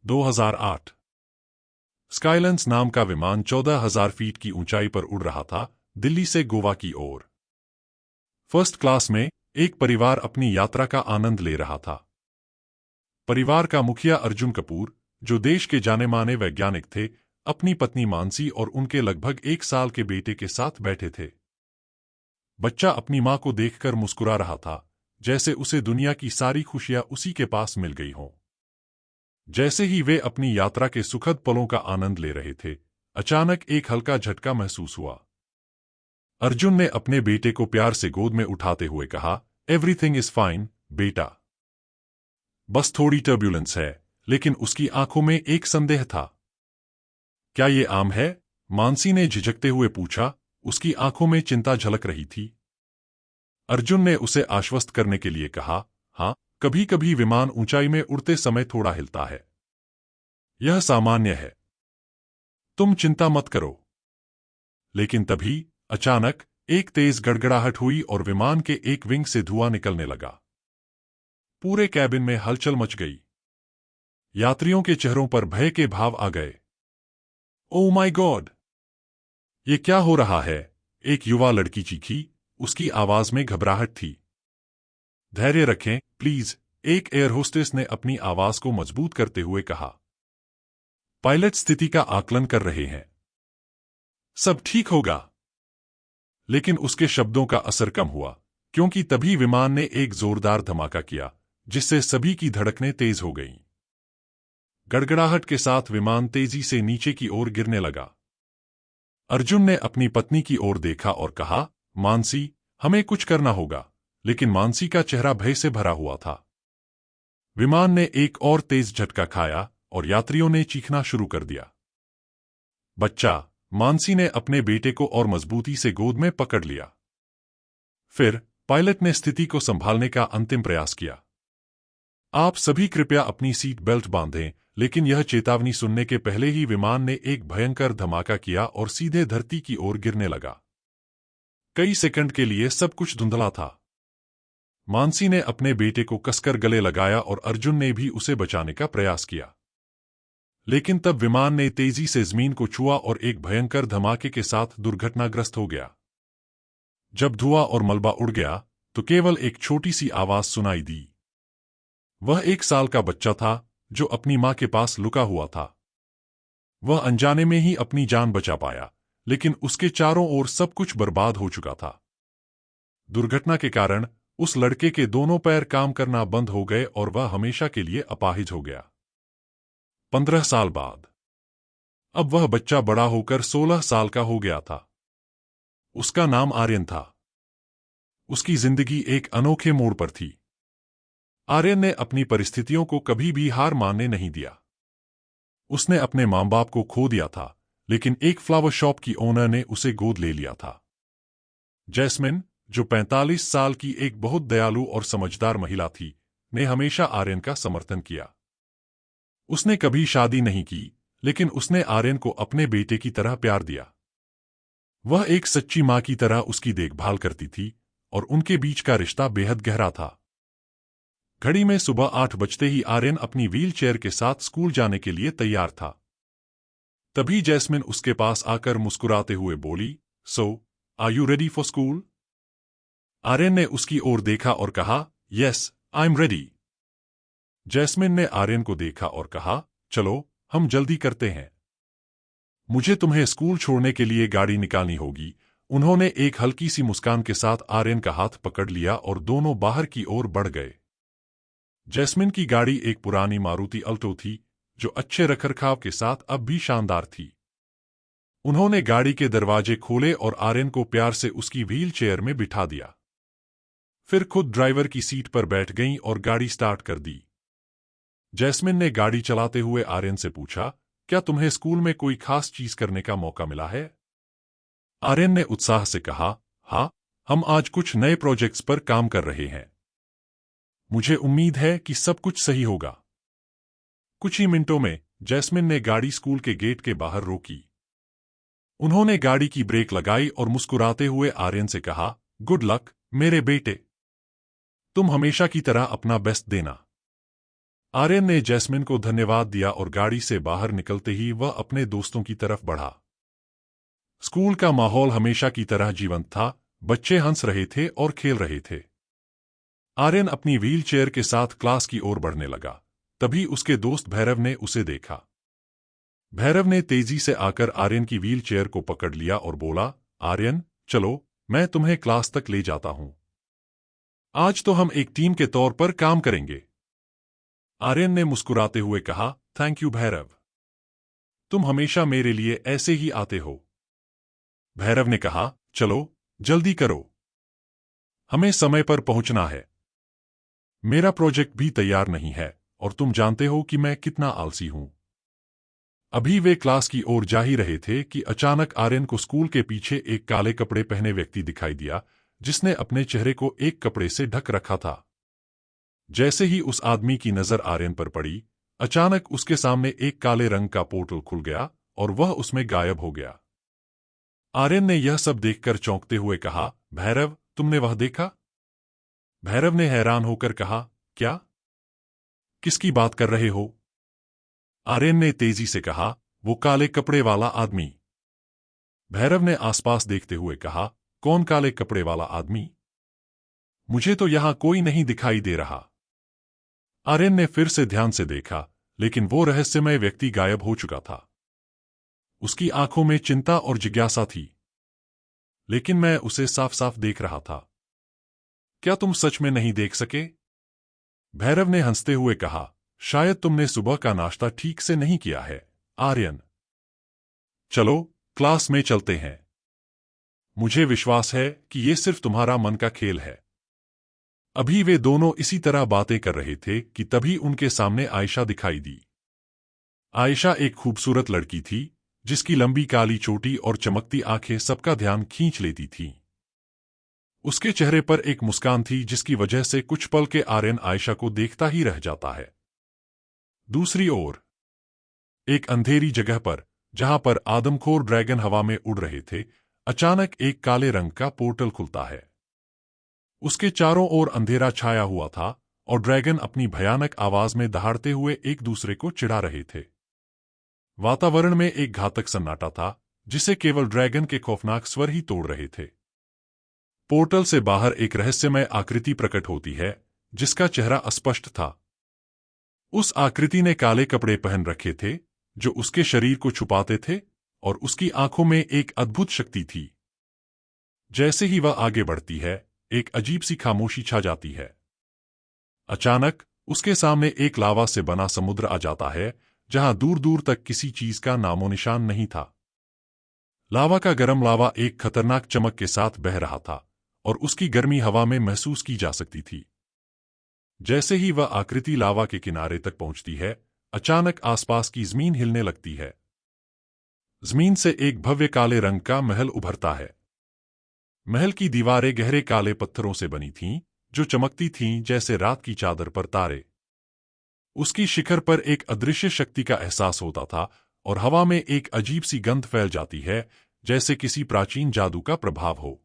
2008 स्काईलाइन्स नाम का विमान 14,000 फीट की ऊंचाई पर उड़ रहा था, दिल्ली से गोवा की ओर। फर्स्ट क्लास में एक परिवार अपनी यात्रा का आनंद ले रहा था। परिवार का मुखिया अर्जुन कपूर, जो देश के जाने-माने वैज्ञानिक थे, अपनी पत्नी मानसी और उनके लगभग 1 साल के बेटे के साथ बैठे थे। बच्चा अपनी मां को देखकर मुस्कुरा रहा था, जैसे उसे दुनिया की सारी खुशियां उसी के पास मिल गई हों। जैसे ही वे अपनी यात्रा के सुखद पलों का आनंद ले रहे थे, अचानक एक हल्का झटका महसूस हुआ। अर्जुन ने अपने बेटे को प्यार से गोद में उठाते हुए कहा, एवरीथिंग इज फाइन, बेटा। बस थोड़ी टर्ब्यूलेंस है। लेकिन उसकी आंखों में एक संदेह था। क्या ये आम है? मानसी ने झिझकते हुए पूछा, उसकी आंखों में चिंता झलक रही थी। अर्जुन ने उसे आश्वस्त करने के लिए कहा, हाँ, कभी-कभी विमान ऊंचाई में उड़ते समय थोड़ा हिलता है। यह सामान्य है। तुम चिंता मत करो। लेकिन तभी अचानक एक तेज गड़गड़ाहट हुई और विमान के एक विंग से धुआं निकलने लगा। पूरे कैबिन में हलचल मच गई। यात्रियों के चेहरों पर भय के भाव आ गए। Oh my God! ये क्या हो रहा है? एक युवा लड़की चीखी, उसकी आवाज में घबराहट थी। धैर्य रखें, प्लीज, एक एयर होस्टेस ने अपनी आवाज को मजबूत करते हुए कहा। पायलट स्थिति का आकलन कर रहे हैं। सब ठीक होगा। लेकिन उसके शब्दों का असर कम हुआ, क्योंकि तभी विमान ने एक जोरदार धमाका किया, जिससे सभी की धड़कनें तेज हो गईं। गड़गड़ाहट के साथ विमान तेजी से नीचे की ओर गिरने लगा। अर्जुन ने अपनी पत्नी की ओर देखा और कहा, मानसी, हमें कुछ करना होगा। लेकिन मानसी का चेहरा भय से भरा हुआ था। विमान ने एक और तेज झटका खाया और यात्रियों ने चीखना शुरू कर दिया। बच्चा, मानसी ने अपने बेटे को और मजबूती से गोद में पकड़ लिया। फिर पायलट ने स्थिति को संभालने का अंतिम प्रयास किया। आप सभी कृपया अपनी सीट बेल्ट बांधें। लेकिन यह चेतावनी सुनने के पहले ही विमान ने एक भयंकर धमाका किया और सीधे धरती की ओर गिरने लगा। कई सेकंड के लिए सब कुछ धुंधला था। मानसी ने अपने बेटे को कसकर गले लगाया और अर्जुन ने भी उसे बचाने का प्रयास किया। लेकिन तब विमान ने तेजी से जमीन को छुआ और एक भयंकर धमाके के साथ दुर्घटनाग्रस्त हो गया। जब धुआं और मलबा उड़ गया, तो केवल एक छोटी सी आवाज सुनाई दी। वह 1 साल का बच्चा था, जो अपनी मां के पास लुका हुआ था। वह अनजाने में ही अपनी जान बचा पाया, लेकिन उसके चारों ओर सब कुछ बर्बाद हो चुका था। दुर्घटना के कारण उस लड़के के दोनों पैर काम करना बंद हो गए और वह हमेशा के लिए अपाहिज हो गया। 15 साल बाद अब वह बच्चा बड़ा होकर 16 साल का हो गया था। उसका नाम आर्यन था। उसकी जिंदगी एक अनोखे मोड़ पर थी। आर्यन ने अपनी परिस्थितियों को कभी भी हार मानने नहीं दिया। उसने अपने मां बाप को खो दिया था, लेकिन एक फ्लावर शॉप की ओनर ने उसे गोद ले लिया था। जैस्मिन, जो 45 साल की एक बहुत दयालु और समझदार महिला थी, ने हमेशा आर्यन का समर्थन किया। उसने कभी शादी नहीं की, लेकिन उसने आर्यन को अपने बेटे की तरह प्यार दिया। वह एक सच्ची मां की तरह उसकी देखभाल करती थी और उनके बीच का रिश्ता बेहद गहरा था। घड़ी में सुबह 8 बजते ही आर्यन अपनी व्हील चेयर के साथ स्कूल जाने के लिए तैयार था। तभी जैस्मिन उसके पास आकर मुस्कुराते हुए बोली, so, are you ready for school? Aryan ने उसकी ओर देखा और कहा, yes, I am ready. Jasmine ने आर्यन को देखा और कहा, चलो, हम जल्दी करते हैं। मुझे तुम्हें स्कूल छोड़ने के लिए गाड़ी निकालनी होगी। उन्होंने एक हल्की सी मुस्कान के साथ आर्यन का हाथ पकड़ लिया और दोनों बाहर की ओर बढ़ गए। जैस्मिन की गाड़ी एक पुरानी मारुति अल्टो थी, जो अच्छे रखरखाव के साथ अब भी शानदार थी। उन्होंने गाड़ी के दरवाजे खोले और आर्यन को प्यार से उसकी व्हील चेयर में बिठा दिया। फिर खुद ड्राइवर की सीट पर बैठ गईं और गाड़ी स्टार्ट कर दी। जैस्मिन ने गाड़ी चलाते हुए आर्यन से पूछा, क्या तुम्हें स्कूल में कोई खास चीज करने का मौका मिला है? आर्यन ने उत्साह से कहा, हाँ, हम आज कुछ नए प्रोजेक्ट्स पर काम कर रहे हैं। मुझे उम्मीद है कि सब कुछ सही होगा। कुछ ही मिनटों में जैस्मिन ने गाड़ी स्कूल के गेट के बाहर रोकी। उन्होंने गाड़ी की ब्रेक लगाई और मुस्कुराते हुए आर्यन से कहा, गुड लक, मेरे बेटे। तुम हमेशा की तरह अपना बेस्ट देना। आर्यन ने जैस्मिन को धन्यवाद दिया और गाड़ी से बाहर निकलते ही वह अपने दोस्तों की तरफ बढ़ा। स्कूल का माहौल हमेशा की तरह जीवंत था, बच्चे हंस रहे थे और खेल रहे थे। आर्यन अपनी व्हील चेयर के साथ क्लास की ओर बढ़ने लगा, तभी उसके दोस्त भैरव ने उसे देखा। भैरव ने तेजी से आकर आर्यन की व्हील चेयर को पकड़ लिया और बोला, आर्यन, चलो, मैं तुम्हें क्लास तक ले जाता हूं। आज तो हम एक टीम के तौर पर काम करेंगे। आर्यन ने मुस्कुराते हुए कहा, थैंक यू भैरव। तुम हमेशा मेरे लिए ऐसे ही आते हो। भैरव ने कहा, चलो, जल्दी करो, हमें समय पर पहुंचना है। मेरा प्रोजेक्ट भी तैयार नहीं है और तुम जानते हो कि मैं कितना आलसी हूं। अभी वे क्लास की ओर जा ही रहे थे कि अचानक आर्यन को स्कूल के पीछे एक काले कपड़े पहने व्यक्ति दिखाई दिया, जिसने अपने चेहरे को एक कपड़े से ढक रखा था। जैसे ही उस आदमी की नजर आर्यन पर पड़ी, अचानक उसके सामने एक काले रंग का पोर्टल खुल गया और वह उसमें गायब हो गया। आर्यन ने यह सब देखकर चौंकते हुए कहा, भैरव, तुमने वह देखा? भैरव ने हैरान होकर कहा, क्या? किसकी बात कर रहे हो? आर्यन ने तेजी से कहा, वो काले कपड़े वाला आदमी। भैरव ने आसपास देखते हुए कहा, कौन काले कपड़े वाला आदमी? मुझे तो यहां कोई नहीं दिखाई दे रहा। आर्यन ने फिर से ध्यान से देखा, लेकिन वो रहस्यमय व्यक्ति गायब हो चुका था। उसकी आंखों में चिंता और जिज्ञासा थी, लेकिन मैं उसे साफ साफ देख रहा था। क्या तुम सच में नहीं देख सके? भैरव ने हंसते हुए कहा, शायद तुमने सुबह का नाश्ता ठीक से नहीं किया है, आर्यन। चलो, क्लास में चलते हैं। मुझे विश्वास है कि ये सिर्फ तुम्हारा मन का खेल है। अभी वे दोनों इसी तरह बातें कर रहे थे कि तभी उनके सामने आयशा दिखाई दी। आयशा एक खूबसूरत लड़की थी, जिसकी लंबी काली चोटी और चमकती आंखें सबका ध्यान खींच लेती थीं। उसके चेहरे पर एक मुस्कान थी जिसकी वजह से कुछ पल के आर्यन आयशा को देखता ही रह जाता है। दूसरी ओर, एक अंधेरी जगह पर, जहां पर आदमखोर ड्रैगन हवा में उड़ रहे थे, अचानक एक काले रंग का पोर्टल खुलता है। उसके चारों ओर अंधेरा छाया हुआ था और ड्रैगन अपनी भयानक आवाज में दहाड़ते हुए एक दूसरे को चिढ़ा रहे थे। वातावरण में एक घातक सन्नाटा था, जिसे केवल ड्रैगन के खौफनाक स्वर ही तोड़ रहे थे। पोर्टल से बाहर एक रहस्यमय आकृति प्रकट होती है, जिसका चेहरा अस्पष्ट था। उस आकृति ने काले कपड़े पहन रखे थे, जो उसके शरीर को छुपाते थे, और उसकी आंखों में एक अद्भुत शक्ति थी। जैसे ही वह आगे बढ़ती है, एक अजीब सी खामोशी छा जाती है। अचानक उसके सामने एक लावा से बना समुद्र आ जाता है, जहां दूर दूर तक किसी चीज का नामो निशान नहीं था। लावा का गर्म लावा एक खतरनाक चमक के साथ बह रहा था, और उसकी गर्मी हवा में महसूस की जा सकती थी। जैसे ही वह आकृति लावा के किनारे तक पहुंचती है, अचानक आसपास की जमीन हिलने लगती है। जमीन से एक भव्य काले रंग का महल उभरता है। महल की दीवारें गहरे काले पत्थरों से बनी थीं, जो चमकती थीं जैसे रात की चादर पर तारे। उसकी शिखर पर एक अदृश्य शक्ति का एहसास होता था, और हवा में एक अजीब सी गंध फैल जाती है, जैसे किसी प्राचीन जादू का प्रभाव हो।